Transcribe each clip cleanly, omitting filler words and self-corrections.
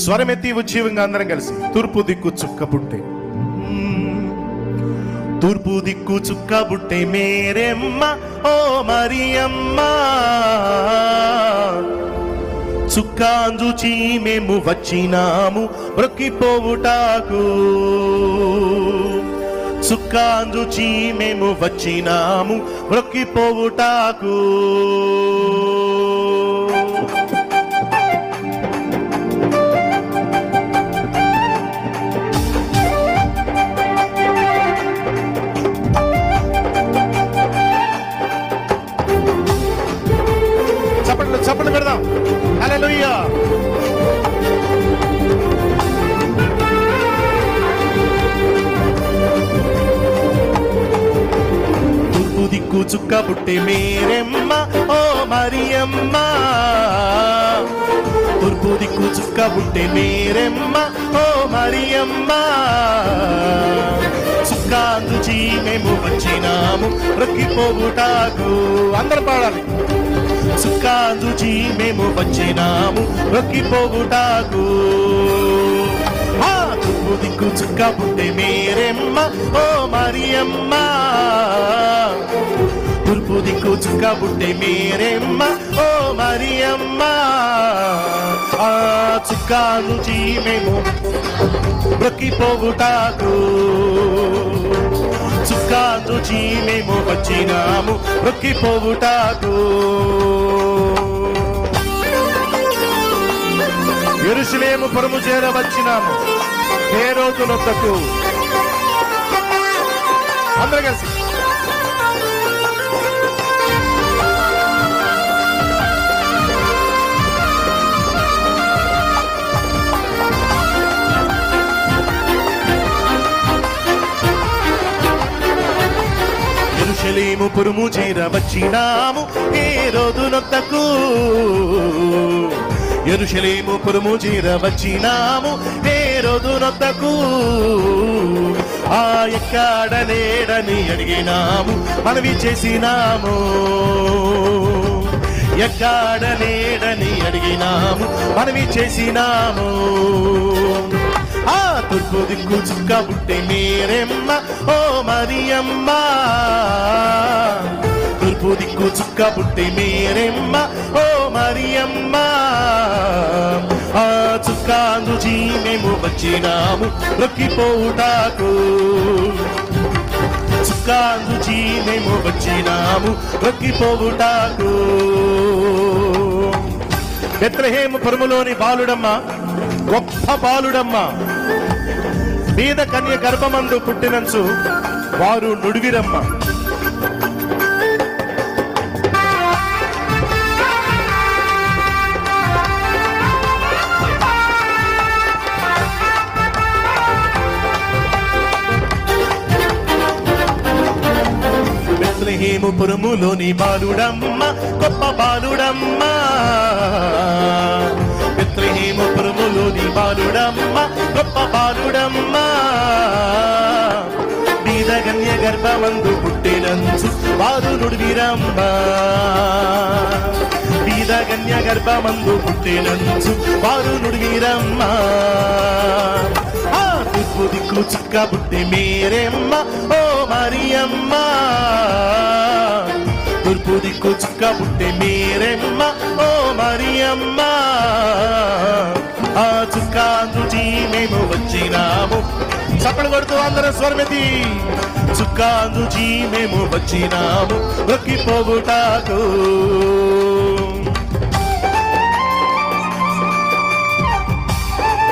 స్వరమెత్తి ఉజ్జీవంగా అందరం కలిసి. తూర్పు దిక్కు చుక్క పుట్టే, తూర్పు దిక్కు చుక్క పుట్టే మేరెమ్మ ఓ మరియమ్మ, చుక్కాంజుచి మేము వచ్చినాము బ్రొక్కిపోవుటాకు, చుక్కాంజుచి మేము వచ్చినాము బ్రొక్కిపోవుటాకు. చప్పట్లు పెడదాం. హల్లెలూయా. తూర్పు దిక్కు చుక్క పుట్టే మేరెమ్మ ఓ మరియమ్మ, తూర్పు దిక్కు చుక్క పుట్టే మేరెమ్మ ఓ మరియమ్మ, చుక్కాందుచి మేము వచ్చినాము బ్రొక్కిపోవుటాకు. అందరూ పాడాలి. చుక్కాందుచి మేము వచ్చినాము బ్రొక్కిపోవుటాకు. తూర్పు దిక్కు చుక్క పుట్టే మేరెమ్మ ఓ మరియమ్మ, తూర్పు దిక్కు చుక్క పుట్టే మేరెమ్మ ఓ మరియమ్మ, చుక్కాందుచి మేము బ్రొక్కిపోవుటాకు, చుక్కాందుచి మేము వచ్చినాము బ్రొక్కిపోవుటాకు. యెరూషలేము పురము చేర వచ్చినాము హేరోదు నొద్దకు. అందరూ కలిసి. యెరూషలేము పురము చేర వచ్చినాము హేరోదు నొద్దకు, యెరూషలేము పురము చేర వచ్చినాము హేరోదు నొద్దకు. ఎక్కడ లేడని అడిగినాము మనవి చేసినాము, ఎక్కడ లేడని అడిగినాము మనవి చేసినాము. తూర్పు దిక్కు చుక్క పుట్టే మేరెమ్మ ఓ మరియమ్మ, తూర్పు దిక్కు చుక్క పుట్టే మేరెమ్మ ఓ మరియమ్మ, చుక్కాందుచి మేము వచ్చినాము బ్రొక్కిపోవుటాకు, చుక్కాందుచి మేము వచ్చినాము బ్రొక్కిపోవుటాకు. బెత్లెహేము పురములోని బాలుడమ్మ గొప్ప బాలుడమ్మ, బీద కన్య గర్భమందు పుట్టినంచు వారు నుడివిరమ్మ. బెత్లెహేము పురములోని బాలుడమ్మ గొప్ప బాలుడమ్మ, బెత్లెహేము పురములోని బాలుడమ్మ గొప్ప బాలుడమ్మ, బీద కన్య గర్భమందు పుట్టినంచు వారు నుడివిరమ్మ, బీద కన్య గర్భమందు పుట్టినంచు వారు నుడివిరమ్మ. తూర్పు దిక్కు చుక్క పుట్టే మేరెమ్మ ఓ మరియమ్మ, తూర్పు దిక్కు చుక్క పుట్టే మేరెమ్మ ఓ మరియమ్మ, చుక్కాందుచి మేము వచ్చినాము. చప్పలు కొడుతూ అందరం స్వరమెత్తి. చుక్కాందుచి మేము వచ్చినాము బ్రొక్కిపోవుటాకు.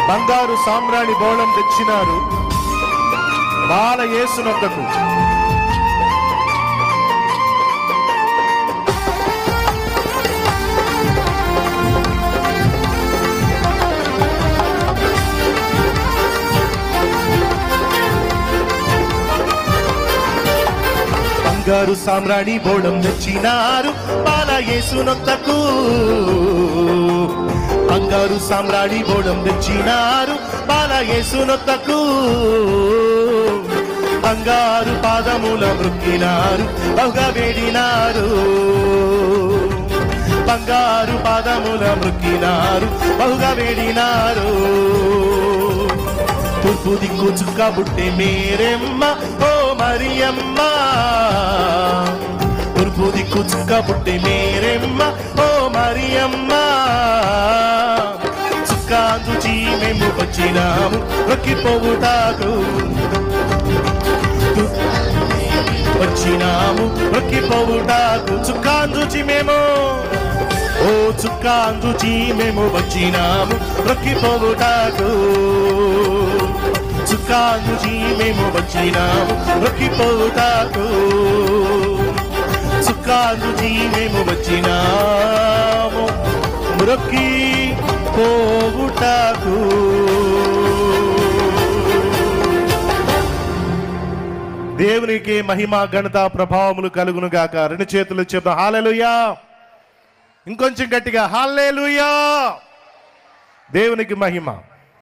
బంగారు సామ్రాణి బోళం తెచ్చినారు బాల యేసు నొద్దకు. బంగారు సామ్రాణి బోళం తెచ్చినారు బాల యేసు నొద్దకు, బంగారు సామ్రాణి బోళం తెచ్చినారు బాల యేసు నొద్దకు, బంగారు పాదముల మృక్కినారు, బహుగా వేడినారు. బంగారు పాదముల మృక్కినారు, బహుగా వేడినారు. తూర్పు దిక్కు చుక్క బుట్టె మేరెమ్మ ఓ మరియమ్మ, తూర్పు దిక్కు చుక్క బుట్టె మేరెమ్మ ఓ మరియమ్మ. చుక్కాందుచి మేము వచ్చినాము రొక్కిపోవుటాకు, వచ్చినాము రొక్కిపోవుటాకు. చుక్కాందుచి మేము, ఓ చుక్కాందుచి మేము వచ్చినాము రొక్కిపోవుటాకు. చుక్కాందుచి మేము వచ్చినాము రొక్కిపోవుటాకు. చుక్కాందుచి మేము వచ్చినాము రొక్కి పోవుటాకు. దేవునికి మహిమ ఘనత ప్రభావములు కలుగును గాక. రెండు చేతులు చెప్తాం హల్లెలూయా. ఇంకొంచెం గట్టిగా హల్లెలూయా. దేవునికి మహిమ.